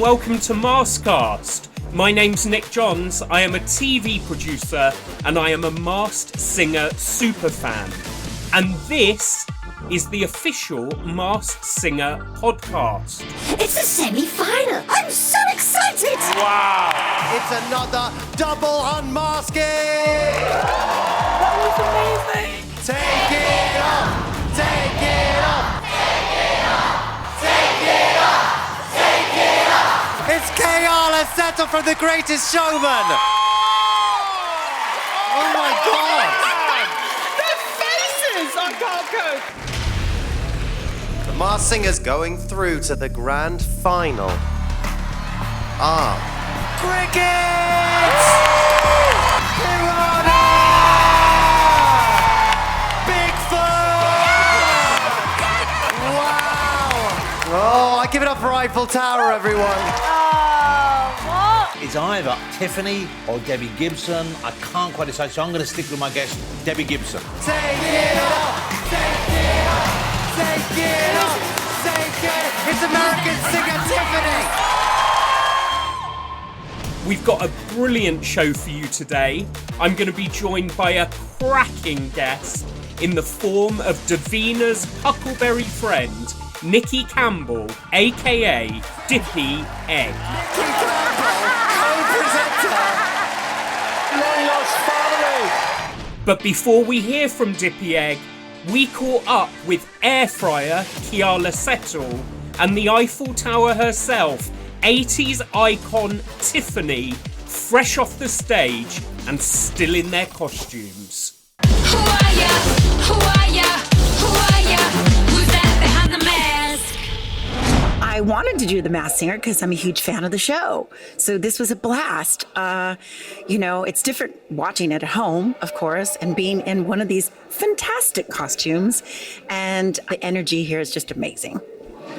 welcome to MASKCAST. My name's Nick Johns, I am a TV producer and I am a Masked Singer superfan. And this is the official Masked Singer podcast. It's the semi-final! I'm so excited! Wow! It's another double unmasking! That was amazing! Take it off! Take it off! Take it off! Take it off! Take it off! It's Keala Settle from The Greatest Showman! Oh my God! Their faces! I can't cope! The Masked Singers going through to the grand final are Crickets! Piranha! Bigfoot! Wow! Oh, I give it up for Eiffel Tower, everyone. It's either Tiffany or Debbie Gibson. I can't quite decide, so I'm going to stick with my guess, Debbie Gibson. Take it off! Take it off! Take it off! Take it! It's American singer Tiffany! We've got a brilliant show for you today. I'm going to be joined by a cracking guest in the form of Davina's huckleberry friend, Nicky Campbell, a.k.a. Dippy Egg. Nicky Campbell, co-presenter! Long lost family! But before we hear from Dippy Egg, we caught up with Aifryer, Keala Settle, and the Eiffel Tower herself, 80s icon Tiffany, fresh off the stage and still in their costumes. Who are ya? Who are ya? Who are ya? Who's that behind the mask? I wanted to do The Masked Singer because I'm a huge fan of the show. So this was a blast. It's different watching it at home, of course, and being in one of these fantastic costumes. And the energy here is just amazing.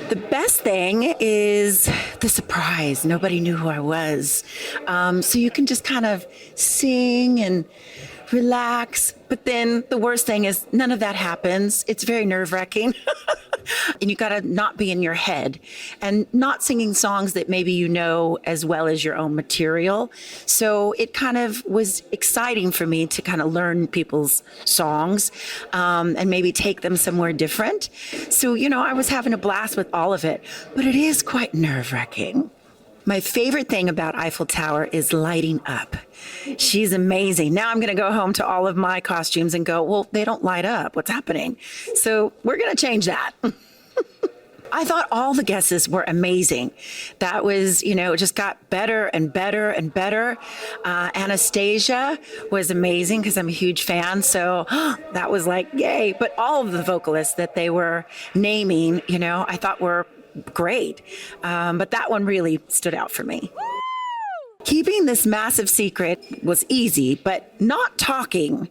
The best thing is the surprise. Nobody knew who I was. So you can just kind of sing and relax. But then the worst thing is none of that happens. It's very nerve-wracking. And you got to not be in your head and not singing songs that maybe you know as well as your own material. So it kind of was exciting for me to kind of learn people's songs and maybe take them somewhere different. So, I was having a blast with all of it, but it is quite nerve-wracking. My favorite thing about Eiffel Tower is lighting up. She's amazing. Now I'm going to go home to all of my costumes and go, well, they don't light up. What's happening? So we're going to change that. I thought all the guesses were amazing. That was, it just got better and better and better. Anastasia was amazing because I'm a huge fan. So that was like, yay. But all of the vocalists that they were naming, I thought were great. But that one really stood out for me. Keeping this massive secret was easy, but not talking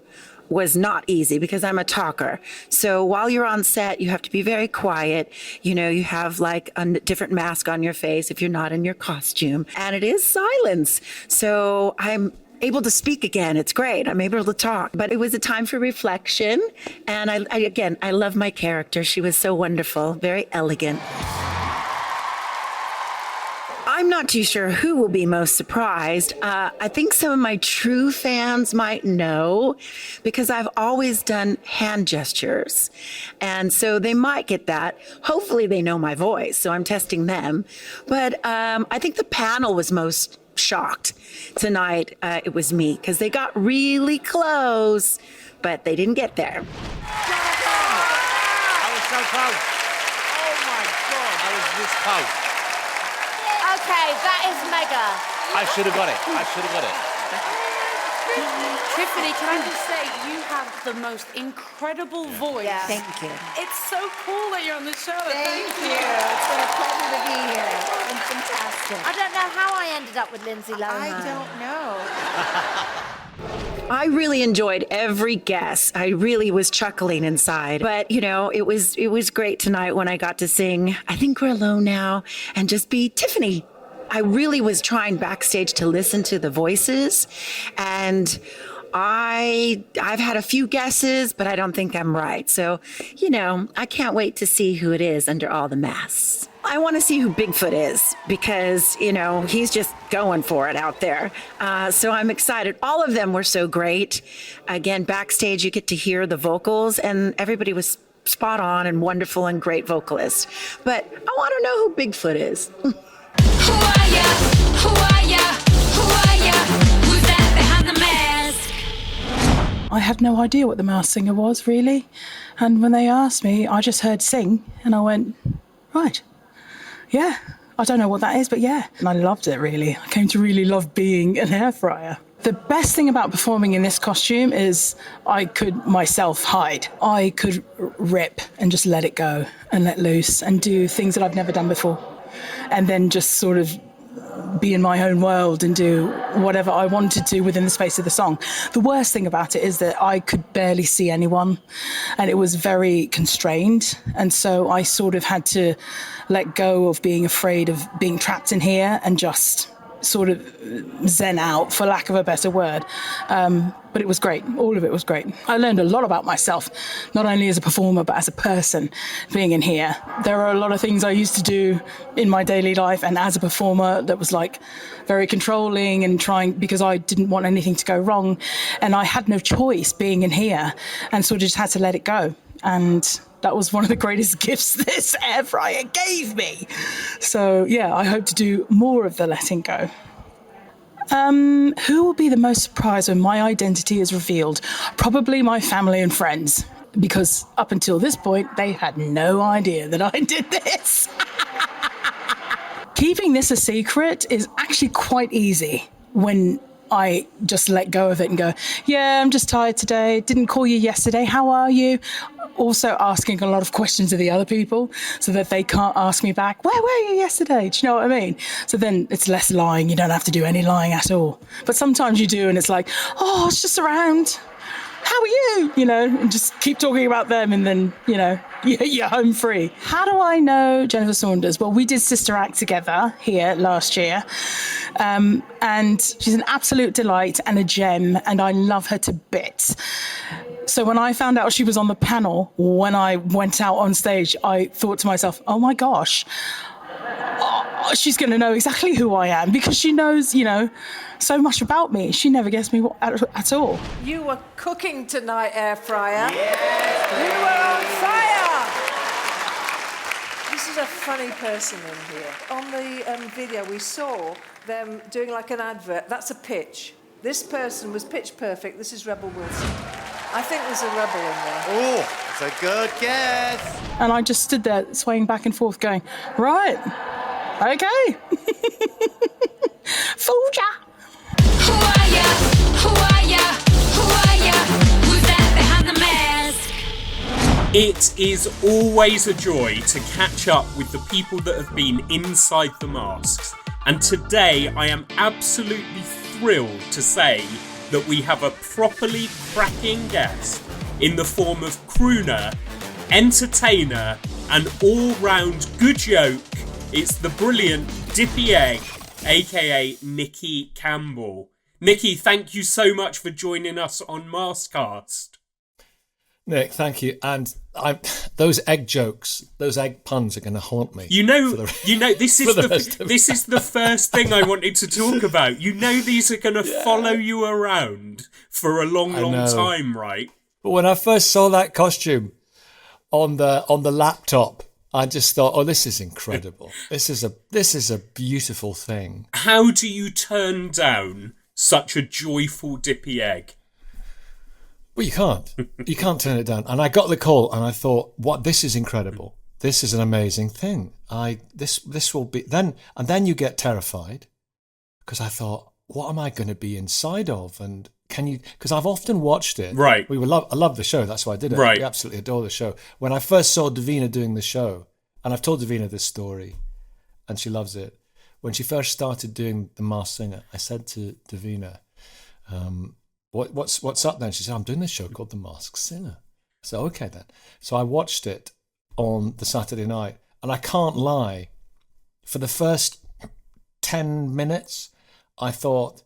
was not easy because I'm a talker. So while you're on set, you have to be very quiet. You have like a different mask on your face if you're not in your costume. And it is silence. So I'm able to speak again. It's great. I'm able to talk. But it was a time for reflection. And I love my character. She was so wonderful, very elegant. I'm not too sure who will be most surprised. I think some of my true fans might know because I've always done hand gestures. And so they might get that. Hopefully they know my voice, so I'm testing them. But I think the panel was most shocked tonight. It was me because they got really close, but they didn't get there. I was so close. Oh my God, I was this close. Okay, that is mega. I should have got it. Tiffany, can I just say, you have the most incredible voice. Yeah. Thank you. It's so cool that you're on the show. Thank you. It's been a pleasure to be here. It's been fantastic. I don't know how I ended up with Lindsay Lohan. I don't know. I really enjoyed every guess. I really was chuckling inside. But, it was great tonight when I got to sing I Think We're Alone Now and just be Tiffany. I really was trying backstage to listen to the voices, and I've had a few guesses, but I don't think I'm right. So, I can't wait to see who it is under all the masks. I want to see who Bigfoot is because, he's just going for it out there. So I'm excited. All of them were so great. Again, backstage, you get to hear the vocals, and everybody was spot on and wonderful and great vocalists. But I want to know who Bigfoot is. Who are ya? Who are ya? Who are ya? Who's that behind the mask? I had no idea what the Masked Singer was, really. And when they asked me, I just heard sing, and I went, right, yeah. I don't know what that is, but yeah. And I loved it, really. I came to really love being an air fryer. The best thing about performing in this costume is I could myself hide. I could rip and just let it go and let loose and do things that I've never done before. And then just sort of be in my own world and do whatever I wanted to within the space of the song. The worst thing about it is that I could barely see anyone, and it was very constrained. And so I sort of had to let go of being afraid of being trapped in here and just sort of zen out, for lack of a better word. But it was great. All of it was great. I learned a lot about myself, not only as a performer, but as a person being in here. There are a lot of things I used to do in my daily life and as a performer that was like very controlling and trying, because I didn't want anything to go wrong. And I had no choice being in here, and sort of just had to let it go. And that was one of the greatest gifts this air fryer gave me. So yeah, I hope to do more of the letting go. Who will be the most surprised when my identity is revealed? Probably my family and friends, because up until this point, they had no idea that I did this. Keeping this a secret is actually quite easy when I just let go of it and go, yeah, I'm just tired today. Didn't call you yesterday. How are you? Also asking a lot of questions of the other people so that they can't ask me back, where were you yesterday? Do you know what I mean? So then it's less lying. You don't have to do any lying at all. But sometimes you do, and it's like, oh, it's just around. How are you? And just keep talking about them, and then, you're home free. How do I know Jennifer Saunders? Well, we did Sister Act together here last year. And she's an absolute delight and a gem, and I love her to bits. So when I found out she was on the panel, when I went out on stage, I thought to myself, oh my gosh, she's going to know exactly who I am, because she knows, so much about me. She never guessed me at all. You were cooking tonight, air fryer. Yes. You were on fire. This is a funny person in here. On the video, we saw them doing like an advert. That's a pitch. This person was pitch perfect. This is Rebel Wilson. I think there's a rebel in there. Oh, that's a good guess. And I just stood there swaying back and forth going, right, okay. Fooled ya. Who are ya? Who are ya? Who are ya? Who's that behind the mask? It is always a joy to catch up with the people that have been inside the masks. And today I am absolutely thrilled to say that we have a properly cracking guest in the form of crooner, entertainer, and all-round good joke. It's the brilliant Dippy Egg, a.k.a. Nicky Campbell. Nicky, thank you so much for joining us on MASKCAST. Nick, thank you. And those egg jokes, those egg puns are going to haunt me. This is the first thing I wanted to talk about. These are going to follow you around for a long time, right? But when I first saw that costume on the laptop, I just thought, oh, this is incredible. This is a beautiful thing. How do you turn down such a joyful Dippy Egg? Well, you can't. You can't turn it down. And I got the call, and I thought, "What? This is incredible. This is an amazing thing. This will be then." And then you get terrified, because I thought, "What am I going to be inside of?" And can you? Because I've often watched it. Right. I love the show. That's why I did it. Right. I absolutely adore the show. When I first saw Davina doing the show, and I've told Davina this story, and she loves it. When she first started doing The Masked Singer, I said to Davina, What's up then? She said, I'm doing this show called The Masked Singer. So okay then. So I watched it on the Saturday night, and I can't lie, for the first 10 minutes, I thought,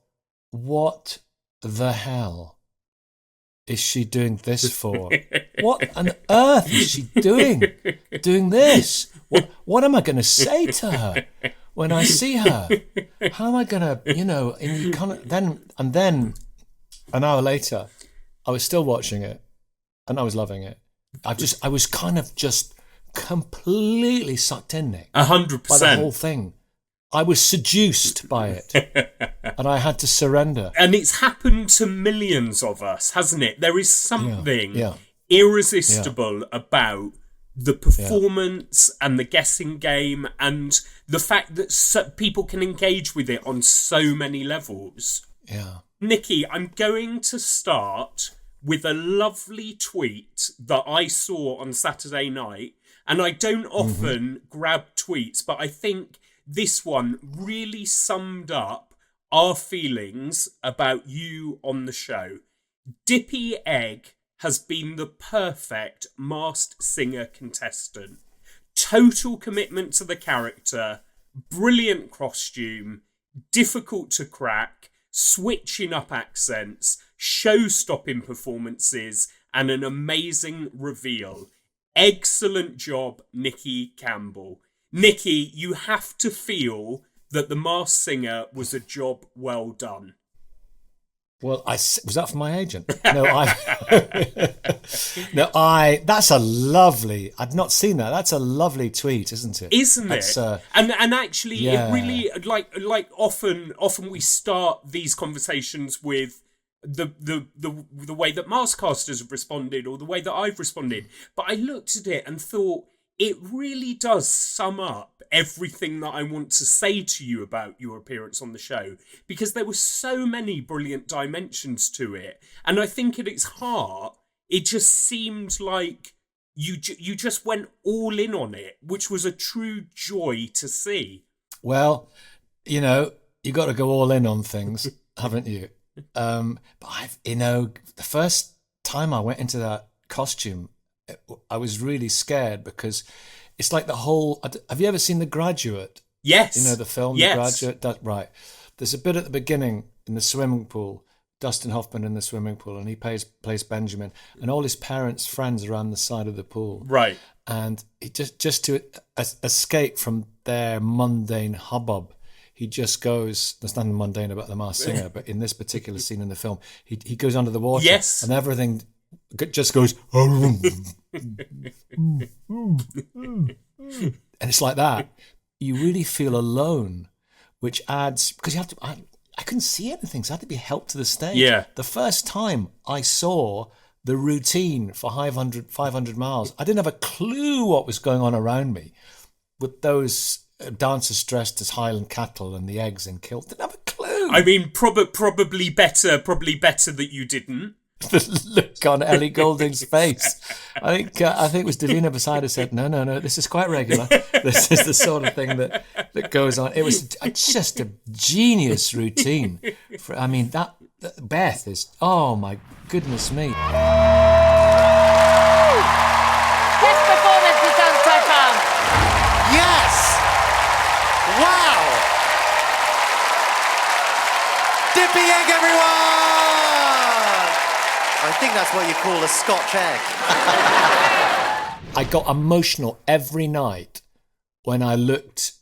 what the hell is she doing this for? What on earth is she doing this? What am I going to say to her when I see her? How am I going to, and you kind of, then an hour later, I was still watching it and I was loving it. I was kind of just completely sucked in, Nick. 100%. By the whole thing. I was seduced by it and I had to surrender. And it's happened to millions of us, hasn't it? There is something irresistible about the performance and the guessing game and the fact that people can engage with it on so many levels. Yeah. Nicky, I'm going to start with a lovely tweet that I saw on Saturday night. And I don't often grab tweets, but I think this one really summed up our feelings about you on the show. Dippy Egg has been the perfect Masked Singer contestant. Total commitment to the character, brilliant costume, difficult to crack, switching up accents, show-stopping performances, and an amazing reveal. Excellent job, Nicky Campbell. Nicky, you have to feel that The Masked Singer was a job well done. Well, was that from my agent? No, that's a lovely, I'd not seen that. That's a lovely tweet, isn't it? Isn't it? And actually, it really, like often we start these conversations with the way that Maskcasters have responded or the way that I've responded. But I looked at it and thought, it really does sum up everything that I want to say to you about your appearance on the show, because there were so many brilliant dimensions to it. And I think at its heart, it just seemed like you just went all in on it, which was a true joy to see. Well, you got to go all in on things, haven't you? But the first time I went into that costume, I was really scared because it's like the whole. Have you ever seen The Graduate? Yes. The film yes. The Graduate? Right. There's a bit at the beginning in the swimming pool, Dustin Hoffman in the swimming pool, and he plays Benjamin, and all his parents' friends are around the side of the pool. Right. And he just to escape from their mundane hubbub, he just goes, there's nothing mundane about The Masked Singer, but in this particular scene in the film, he goes under the water. Yes. And everything just goes, and it's like that. You really feel alone, which adds, because you have to, I couldn't see anything, so I had to be helped to the stage. Yeah. The first time I saw the routine for 500 miles, I didn't have a clue what was going on around me with those dancers dressed as Highland cattle and the eggs in kilts. Didn't have a clue. I mean, probably better that you didn't. The look on Ellie Goulding's face. I think it was Davina beside her said, no, this is quite regular. This is the sort of thing that goes on. It was just a genius routine. That Beth is, oh my goodness me. Best performance we've done so far. Yes! Wow! Dippy Egg, everyone! I think that's what you call a Scotch egg. I got emotional every night when I looked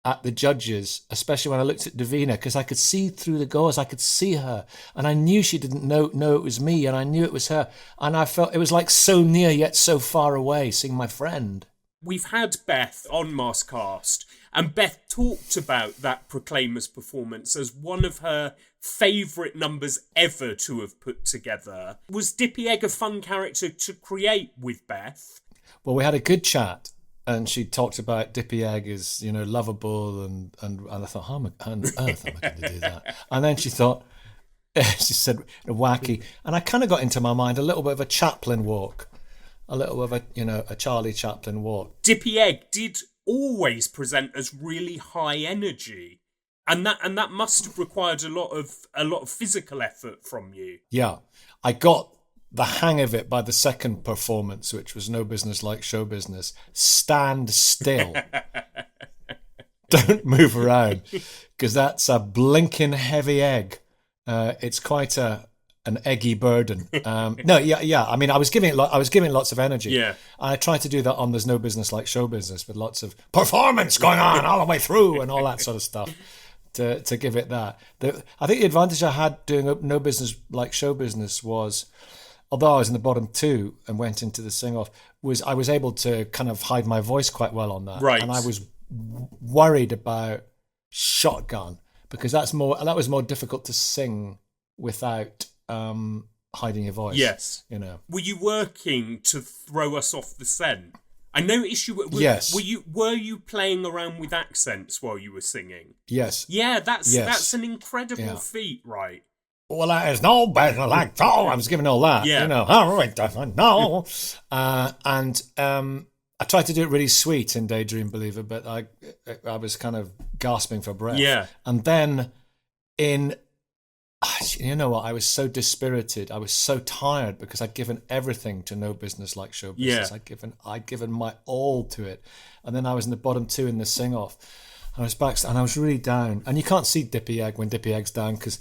at the judges, especially when I looked at Davina, because I could see through the gauze. I could see her, and I knew she didn't know it was me, and I knew it was her, and I felt it was like so near yet so far away, seeing my friend. We've had Beth on MASKCAST, and Beth talked about that Proclaimers performance as one of her favourite numbers ever to have put together. Was Dippy Egg a fun character to create with Beth? Well, we had a good chat, and she talked about Dippy Egg as, lovable, and I thought, how on earth am I going to do that? And then she thought, she said, wacky, and I kind of got into my mind a little bit of a Chaplin walk. A little of a Charlie Chaplin walk. Dippy Egg did always present as really high energy, and that must have required a lot of physical effort from you. Yeah, I got the hang of it by the second performance, which was No Business Like Show Business. Stand still. Don't move around, because that's a blinking heavy egg. It's quite an an eggy burden. Yeah. I mean, I was giving it lots of energy. Yeah. And I tried to do that on There's No Business Like Show Business, with lots of performance going on all the way through and all that sort of stuff. To give it that. I think the advantage I had doing No Business Like Show Business was, although I was in the bottom two and went into the sing-off, was I was able to kind of hide my voice quite well on that. Right. And I was worried about Shotgun, because that was more difficult to sing without hiding your voice. Yes. You know. Were you working to throw us off the scent? I noticed you were. Yes. Were you playing around with accents while you were singing? Yes. Yeah, that's an incredible feat, right? Well, there's no better like I was giving all that. Yeah. You know. All right, no. And I tried to do it really sweet in Daydream Believer, but I was kind of gasping for breath. Yeah. And then you know what? I was so dispirited. I was so tired because I'd given everything to No Business Like Show Business. Yeah. I'd given my all to it. And then I was in the bottom two in the sing-off. I was back and I was really down. And you can't see Dippy Egg when Dippy Egg's down because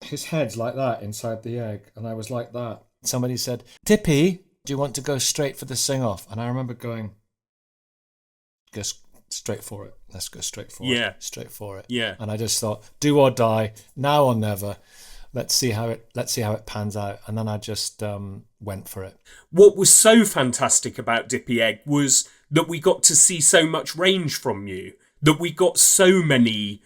his head's like that inside the egg. And I was like that. Somebody said, Dippy, do you want to go straight for the sing-off? And I remember going, just straight for it. Let's go straight for it. Straight for it. Yeah. And I just thought, do or die, now or never. Let's see how it pans out. And then I just went for it. What was so fantastic about Dippy Egg was that we got to see so much range from you, that we got so many,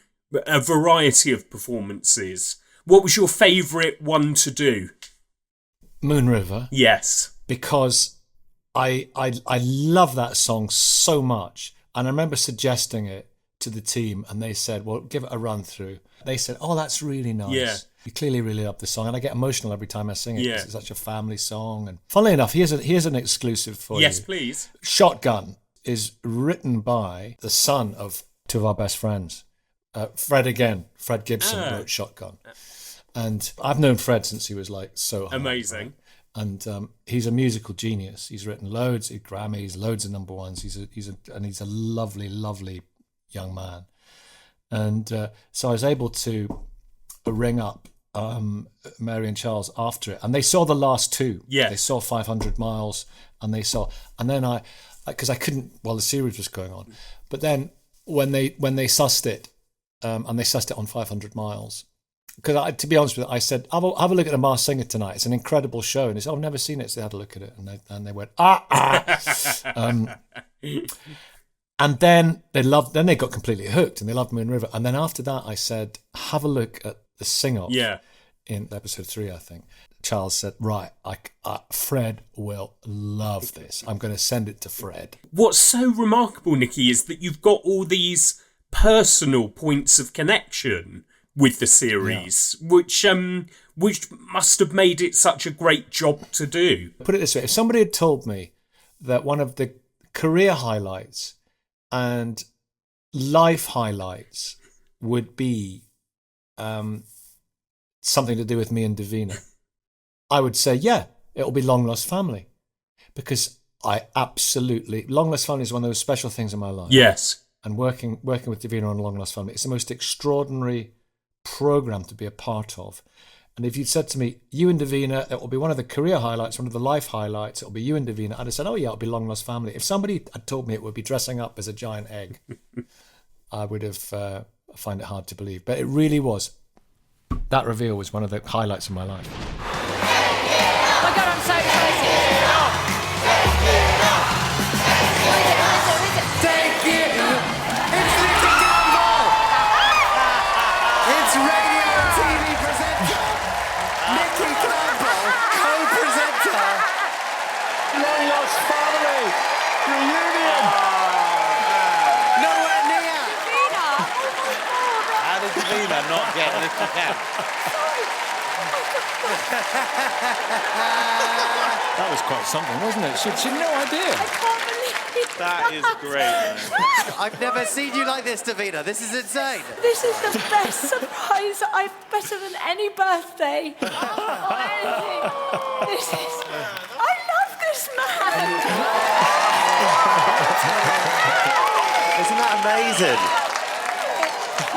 a variety of performances. What was your favourite one to do? Moon River. Yes. Because I love that song so much. And I remember suggesting it to the team, and they said, well, give it a run through. They said, oh, that's really nice. Yeah. You clearly really love the song. And I get emotional every time I sing it, Yeah. because it's such a family song. And funnily enough, here's an exclusive for you. Yes, please. Shotgun is written by the son of two of our best friends. Fred Gibson wrote Shotgun. And I've known Fred since he was like so high, Amazing. Right? And he's a musical genius. He's written loads of Grammys, loads of number ones. He's a lovely, lovely young man. And so I was able to ring up Mary and Charles after it, and they saw the last two. Yeah, they saw 500 Miles, and then because I couldn't while the series was going on. But then when they sussed it, and they sussed it on 500 Miles. Because to be honest with you, I said, have a look at The Masked Singer tonight. It's an incredible show. And they said, I've never seen it. So they had a look at it. And they went, and then they got completely hooked and they loved Moon River. And then after that, I said, have a look at the sing-off. Yeah. In episode 3, I think. Charles said, right, Fred will love this. I'm going to send it to Fred. What's so remarkable, Nicky, is that you've got all these personal points of connection with the series, which must have made it such a great job to do. Put it this way, if somebody had told me that one of the career highlights and life highlights would be something to do with me and Davina, I would say, yeah, it'll be Long Lost Family. Because Long Lost Family is one of those special things in my life. Yes. And working with Davina on Long Lost Family, it's the most extraordinary program to be a part of. And if you'd said to me, you and Davina, it will be one of the career highlights, one of the life highlights, it'll be you and Davina, I'd have said, oh yeah, it'll be Long Lost Family. If somebody had told me it would be dressing up as a giant egg, I would have find it hard to believe. But it really was. That reveal was one of the highlights of my life. Oh my God, I'm so excited. Take it! It's Nicky Campbell! It's radio and TV presenter Nicky Campbell, co-presenter Long Lost Family reunion. Nowhere near. How did Davina not get Nicky Campbell? That was quite something, wasn't it? She had no idea. That is great, man. I've never seen you like this, Davina. This is insane. This is the best surprise. Better than any birthday or anything. I love this man. Isn't that amazing?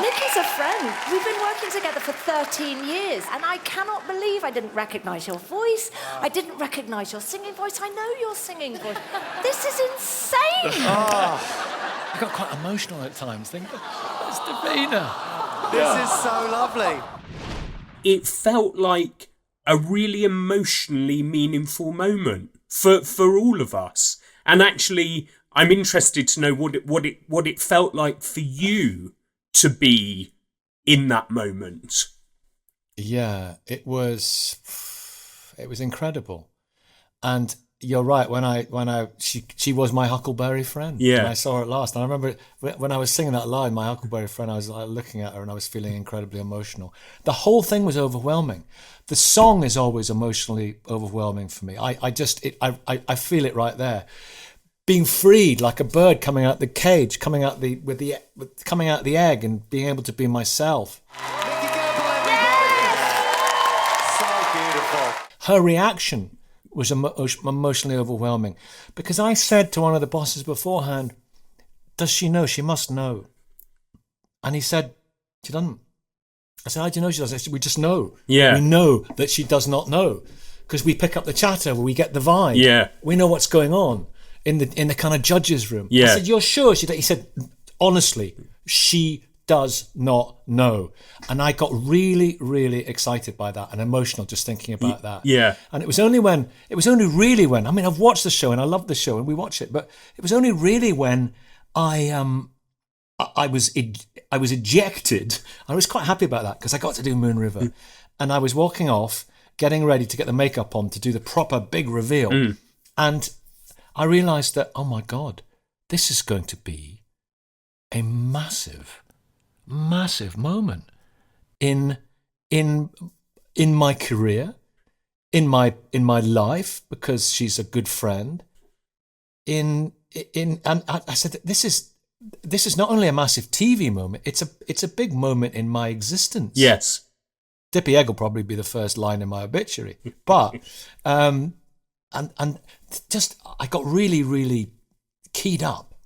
Nicky's a friend. We've been working together for 13 years, and I cannot believe I didn't recognise your voice. I didn't recognise your singing voice. I know your singing voice. This is insane. I got quite emotional at times, thinking, that's Davina. This is so lovely. It felt like a really emotionally meaningful moment for all of us. And actually, I'm interested to know what it felt like for you to be in that moment. Yeah, it was incredible. And you're right, she was my Huckleberry friend. Yeah. And I saw her at last. And I remember when I was singing that line, my Huckleberry friend, I was like looking at her and I was feeling incredibly emotional. The whole thing was overwhelming. The song is always emotionally overwhelming for me. I feel it right there. Being freed like a bird coming out the cage, coming out the egg and being able to be myself. Nicky Campbell, everybody. So beautiful. Her reaction was emotionally overwhelming because I said to one of the bosses beforehand, does she know? She must know. And he said, she doesn't. I said, how do you know she doesn't? I said, we just know. Yeah. We know that she does not know because we pick up the chatter, we get the vibe. Yeah. We know what's going on in the kind of judges room. Yeah. I said, you're sure? He said, honestly, she does not know. And I got really, really excited by that and emotional just thinking about that. Yeah. And it was only really when, I mean, I've watched the show and I love the show and we watch it, but it was only really when I was ejected. I was quite happy about that because I got to do Moon River and I was walking off, getting ready to get the makeup on to do the proper big reveal. And I realised that, oh my God, this is going to be a massive moment in my career, in my life, because she's a good friend. And I said that this is not only a massive TV moment, it's a big moment in my existence. Yes. Dippy Egg will probably be the first line in my obituary, but and just I got really, really keyed up.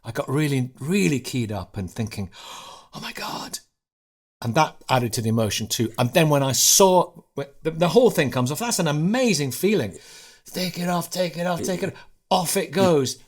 I got really, really keyed up and thinking, oh my God. And that added to the emotion too. And then when I saw the whole thing comes off, that's an amazing feeling. Take it off, take it off, take it off. Off it goes.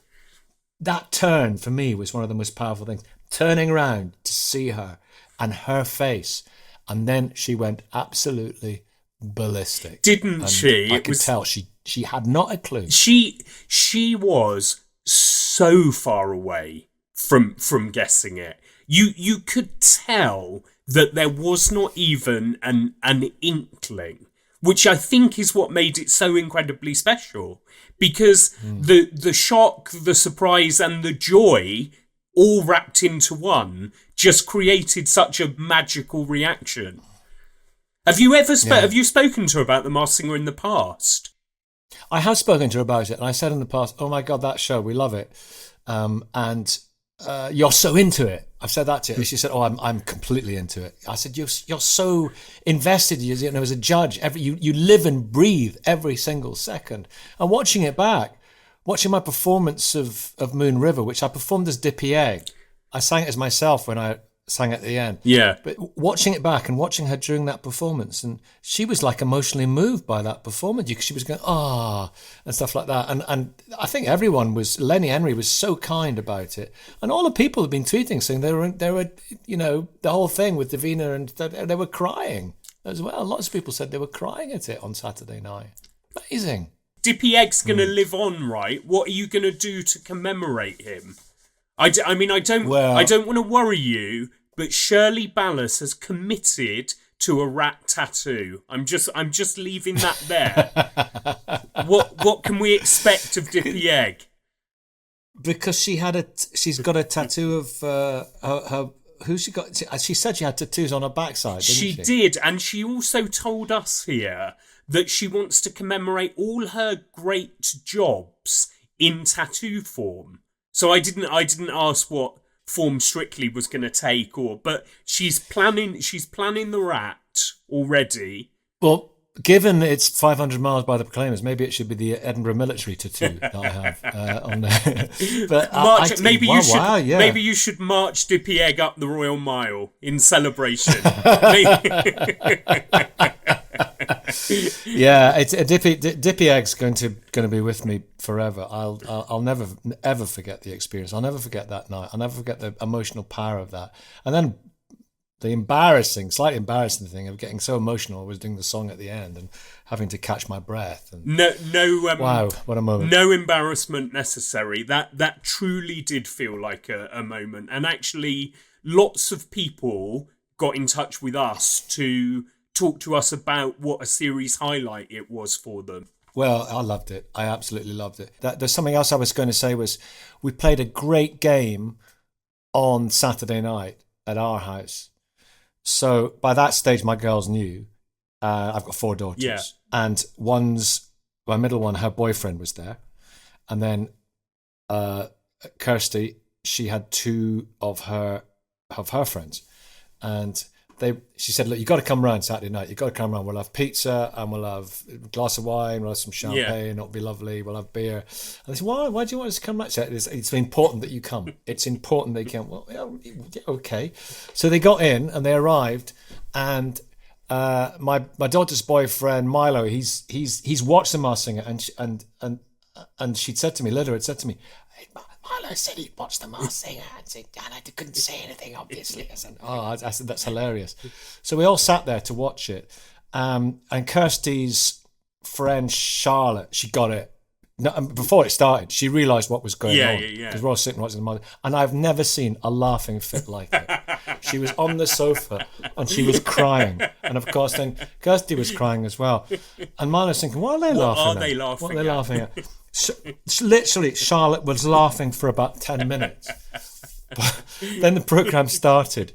That turn for me was one of the most powerful things. Turning around to see her and her face. And then she went absolutely ballistic. Didn't she? I could tell she had not a clue. She was so far away from guessing it. You could tell that there was not even an inkling, which I think is what made it so incredibly special. Because the shock, the surprise, and the joy, all wrapped into one, just created such a magical reaction. Have you ever have you spoken to her about The Masked Singer in the past? I have spoken to her about it, and I said in the past, "Oh my God, that show, we love it," and you're so into it. I've said that to her. She said, "Oh, I'm completely into it." I said, "You're so invested. You know, as a judge, you live and breathe every single second." And watching it back, watching my performance of Moon River, which I performed as Dippy Egg, I sang it as myself when I sang at the end. Yeah. But watching it back and watching her during that performance, and she was like emotionally moved by that performance because she was going, and stuff like that. And I think everyone was, Lenny Henry was so kind about it. And all the people have been tweeting saying they were, you know, the whole thing with Davina, and they were crying as well. Lots of people said they were crying at it on Saturday night. Amazing. Dippy Egg's going to live on, right? What are you going to do to commemorate him? I don't want to worry you, but Shirley Ballas has committed to a rat tattoo. I'm just leaving that there. What can we expect of Dippy Egg? Because she's got a tattoo of her. Who she got? She said she had tattoos on her backside. Didn't she did, and she also told us here that she wants to commemorate all her great jobs in tattoo form. So I didn't ask what form Strictly was going to take, but she's planning the rat already. Well, given it's 500 miles by the Proclaimers, maybe it should be the Edinburgh military tattoo that I have on there. But maybe you should march Dippy Egg up the Royal Mile in celebration. Yeah, it's Dippy Egg's going to be with me forever. I'll never ever forget the experience. I'll never forget that night. I'll never forget the emotional power of that. And then the slightly embarrassing thing of getting so emotional was doing the song at the end and having to catch my breath. And wow, what a moment! No embarrassment necessary. That truly did feel like a moment. And actually, lots of people got in touch with us to talk to us about what a series highlight it was for them. Well, I loved it. I absolutely loved it. There's something else I was going to say was we played a great game on Saturday night at our house. So by that stage, my girls knew. I've got 4 daughters. Yeah. And my middle one, her boyfriend was there. And then Kirsty, she had 2 of her friends. And she said, look, you got to come round Saturday night. You got to come round. We'll have pizza and we'll have a glass of wine. We'll have some champagne. It'll be lovely. We'll have beer. And they said, why do you want us to come round? It's important that you come. It's important that you come. Well, yeah, okay. So they got in and they arrived, and my daughter's boyfriend Milo, he's watched the Masked Singer, and she'd said to me, Linda had said to me, hey, Milo said he'd watched the Masked Singer, and I couldn't say anything, obviously. I said, that's hilarious. So we all sat there to watch it. And Kirsty's friend Charlotte, she got it. No, before it started, she realised what was going on. Because we're all sitting watching the Masked Singer. And I've never seen a laughing fit like it. She was on the sofa and she was crying. And of course, then Kirsty was crying as well. And Milo's thinking, what are they laughing at? Literally, Charlotte was laughing for about 10 minutes. But then the programme started,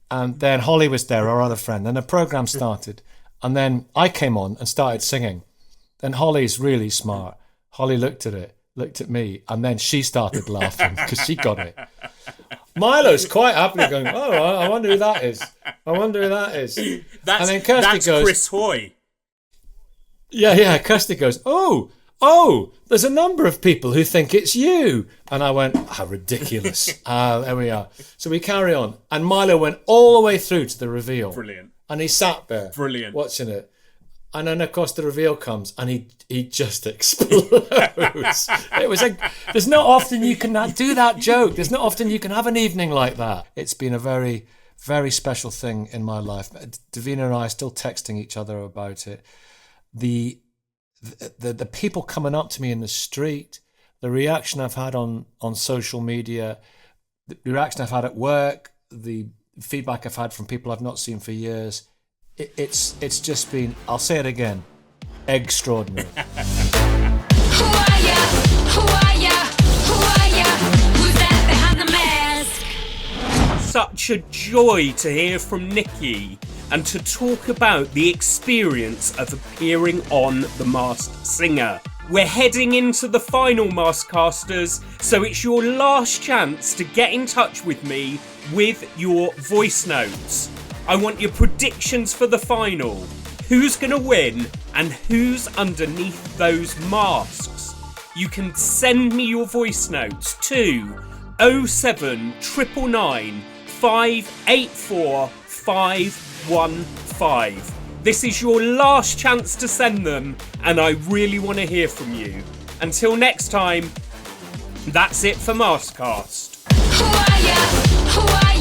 and then Holly was there, our other friend. Then the programme started, and then I came on and started singing. Then Holly's really smart. Holly looked at me, and then she started laughing because she got it. Milo's quite happily going, oh, I wonder who that is. And then Kirsty goes, Chris Hoy. Yeah, Kirsty goes, oh, there's a number of people who think it's you. And I went, how ridiculous. There we are. So we carry on. And Milo went all the way through to the reveal. Brilliant. And he sat there. Brilliant. Watching it. And then, of course, the reveal comes and he just explodes. There's not often you can do that joke. There's not often you can have an evening like that. It's been a very, very special thing in my life. Davina and I are still texting each other about it. The people coming up to me in the street, the reaction I've had on social media, the reaction I've had at work, the feedback I've had from people I've not seen for years, it's just been, I'll say it again, extraordinary. Who are ya? Who are ya? Who are ya? Who's that behind the mask? Such a joy to hear from Nicky and to talk about the experience of appearing on The Masked Singer. We're heading into the final, Maskcasters, so it's your last chance to get in touch with me with your voice notes. I want your predictions for the final. Who's going to win and who's underneath those masks? You can send me your voice notes to 07999 584 515. This is your last chance to send them, and I really want to hear from you. Until next time, that's it for MASKCAST. Who are ya? Who are ya?